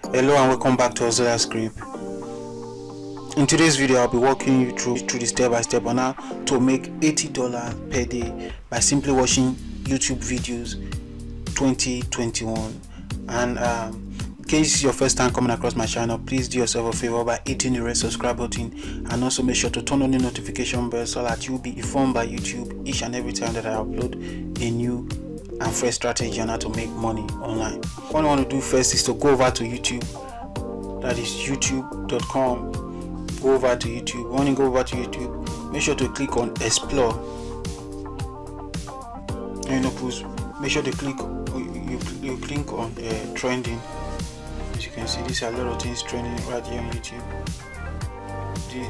Hello and welcome back to Ozilla Script. In today's video, I'll be walking you through the step-by-step on how to make $80 per day by simply watching YouTube videos 2021. And in case this is your first time coming across my channel, please do yourself a favor by hitting the red subscribe button and also make sure to turn on the notification bell so that you'll be informed by YouTube each and every time that I upload a new and fresh strategy on how to make money online. What I want to do first is to go over to YouTube. That is youtube.com. Go over to YouTube. When you go over to YouTube, make sure to click on explore. And make sure to click you click on trending. As you can see, these are a lot of things trending right here on YouTube.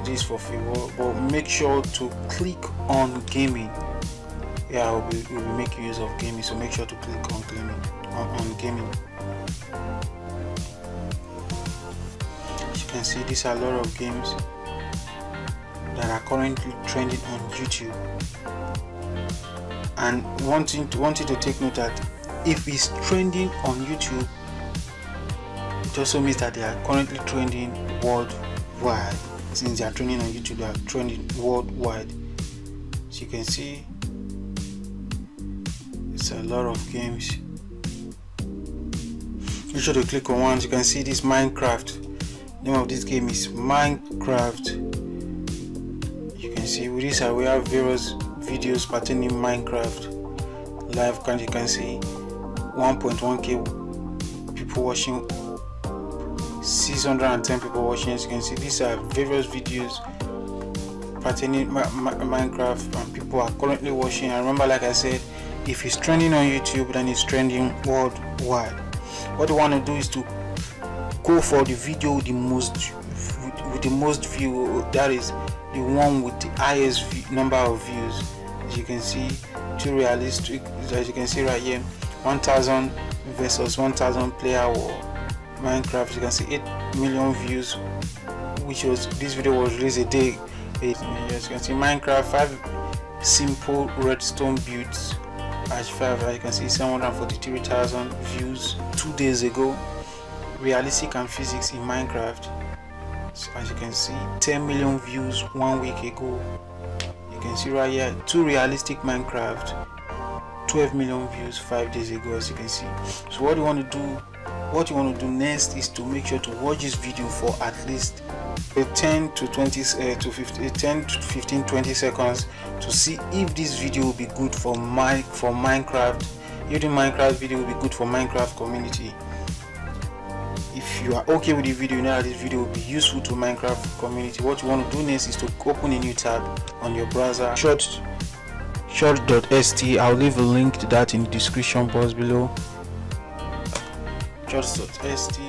This for free, but make sure to click on gaming. Yeah, we'll be making use of gaming, so make sure to click on gaming. As you can see, these are a lot of games that are currently trending on YouTube. And wanting to take note that if it's trending on YouTube, it also means that they are currently trending worldwide. Since they are trending on YouTube, they are trending worldwide. As you can see, it's a lot of games. Make sure to click on one. You can see this Minecraft. The name of this game is Minecraft. You can see with this we have various videos pertaining Minecraft live. You can see 1.1k people watching, 610 people watching. As you can see, these are various videos pertaining Minecraft and people are currently watching. And remember, like I said, if it's trending on YouTube, then it's trending worldwide. What you want to do is to go for the video with the most view, that is the one with the highest number of views. As you can see, too realistic. As you can see right here, 1000 versus 1000 player or Minecraft. You can see 8 million views, which was, this video was released a day. As you can see, Minecraft 5 simple redstone builds. As you can see, 743,000 views 2 days ago. Realistic and physics in Minecraft. So as you can see, 10 million views 1 week ago. You can see right here, too realistic Minecraft, 12 million views 5 days ago. As you can see. So what you want to do next is to make sure to watch this video for at least 10 to 15 20 seconds to see if this video will be good for Minecraft. If the Minecraft video will be good for Minecraft community. If you are okay with the video, you know that this video will be useful to Minecraft community. What you want to do next is to open a new tab on your browser. Short.st. I'll leave a link to that in the description box below. Short.st.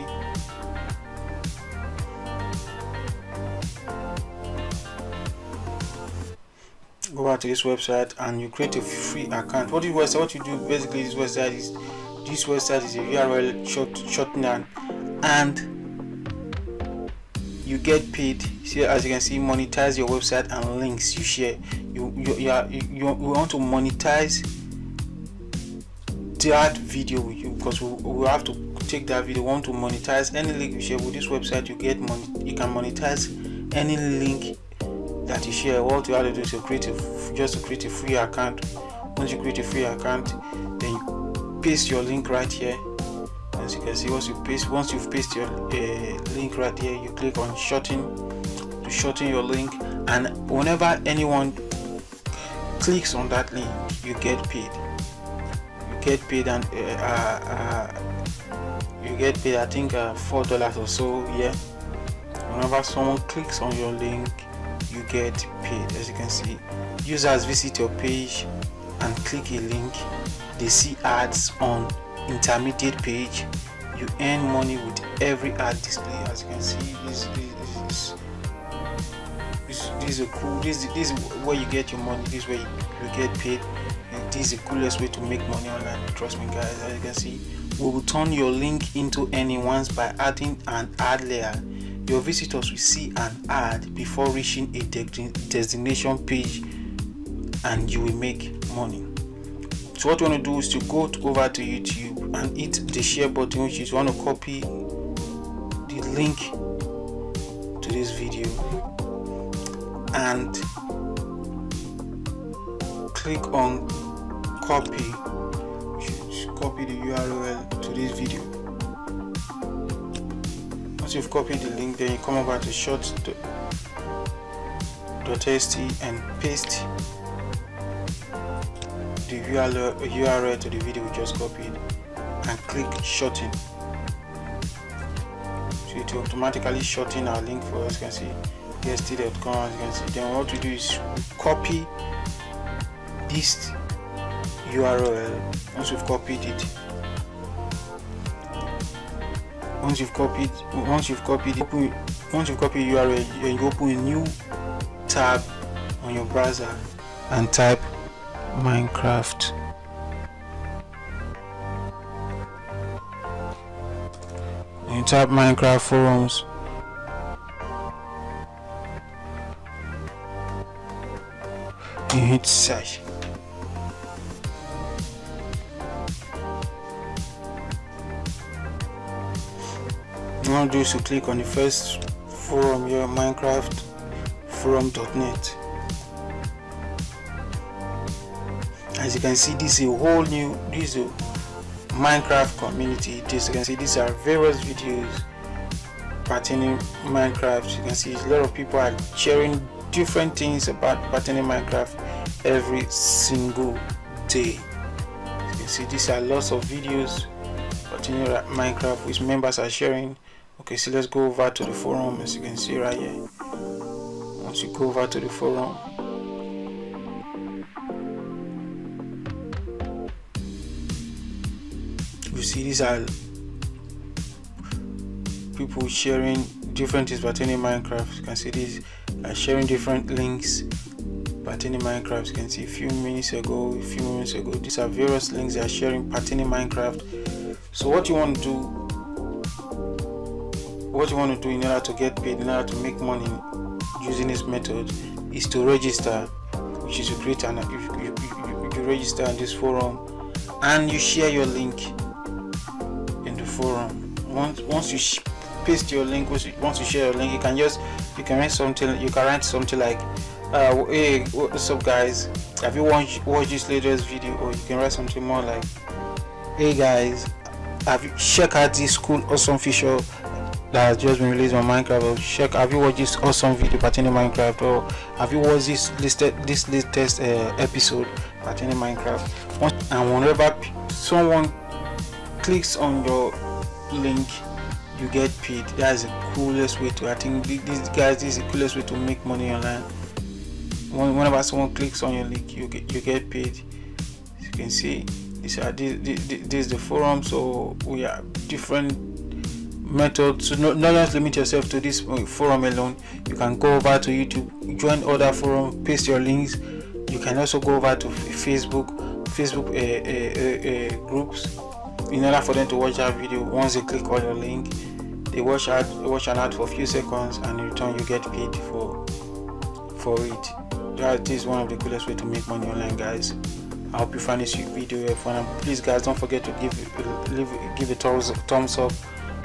Go out to this website and you create a free account. What you do basically, this website is a URL shortener, and you get paid. See, as you can see, monetize your website and links you share. You want to monetize that video with you, because we have to take that video. We want to monetize any link you share with this website. You get money. You can monetize any link that you share. What you have to do is to create a free account. Once you create a free account, then you paste your link right here. As you can see, once you've pasted your link right here, you click on shorten to shorten your link, and whenever anyone clicks on that link, you get paid. You get paid, and you get paid, I think $4 or so. Yeah, whenever someone clicks on your link, you get paid. As you can see, users visit your page and click a link, they see ads on intermediate page. You earn money with every ad display. As you can see, this is where you get your money. This is where you get paid, and this is the coolest way to make money online. Trust me, guys. As you can see, we will turn your link into anyone's by adding an ad layer. Your visitors will see an ad before reaching a destination page, and you will make money. So what you want to do is to go over to YouTube and hit the share button, which is you want to copy link to this video and click on copy. You should copy the URL to this video. Once you've copied the link, then you come over to short.txt and paste the URL to the video we just copied and click shorten. So it will automatically shorten our link for us. You can see st.com, as you can see. Then what to do is copy this URL. Once you've copied it, once you've copied URL, you open a new tab on your browser and type Minecraft. And you type Minecraft forums. You hit search. You want to do is to click on the first forum here, Minecraft forum.net. As you can see, this is a whole new, this is a Minecraft community. This you can see, these are various videos pertaining Minecraft. You can see a lot of people are sharing different things about pertaining Minecraft every single day. You can see these are lots of videos pertaining Minecraft which members are sharing. Okay, so let's go over to the forum. As you can see right here, once you go over to the forum, you see these are people sharing different things pertaining Minecraft. You can see these are sharing different links pertaining Minecraft. You can see a few moments ago, these are various links they are sharing pertaining Minecraft. So what you want to do in order to get paid, in order to make money using this method, is to register, which is to create an you register in this forum and you share your link in the forum. Once you paste your link, once you share your link, you can write something like hey, what's up guys, have you watched this latest video? Or you can write something more like, hey guys, check out this cool awesome feature that has just been released on Minecraft, or have you watched this awesome video pertaining Minecraft, or have you watched this latest episode pertaining Minecraft? And whenever someone clicks on your link, you get paid. That is the coolest way to, I think this is the coolest way to make money online. Whenever someone clicks on your link, you get paid. As you can see, this is the forum. So we have different methods. So not just limit yourself to this forum alone. You can go over to YouTube, join other forum, paste your links. You can also go over to Facebook groups in order for them to watch that video. Once they click on your link, they watch an ad for a few seconds, and in return you get paid for it. That is one of the coolest way to make money online, guys. I hope you find this video helpful, and please guys, don't forget to give a thumbs up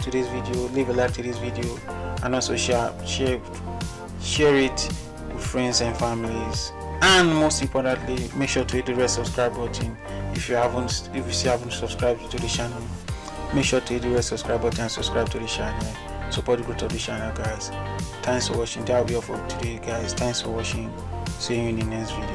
to this video, leave a like to this video, and also share it with friends and families. And most importantly, make sure to hit the red subscribe button if you still haven't subscribed to the channel. Make sure to hit the red subscribe button and subscribe to the channel. Support the growth of the channel, guys. Thanks for watching. That will be all for today, guys. Thanks for watching. See you in the next video.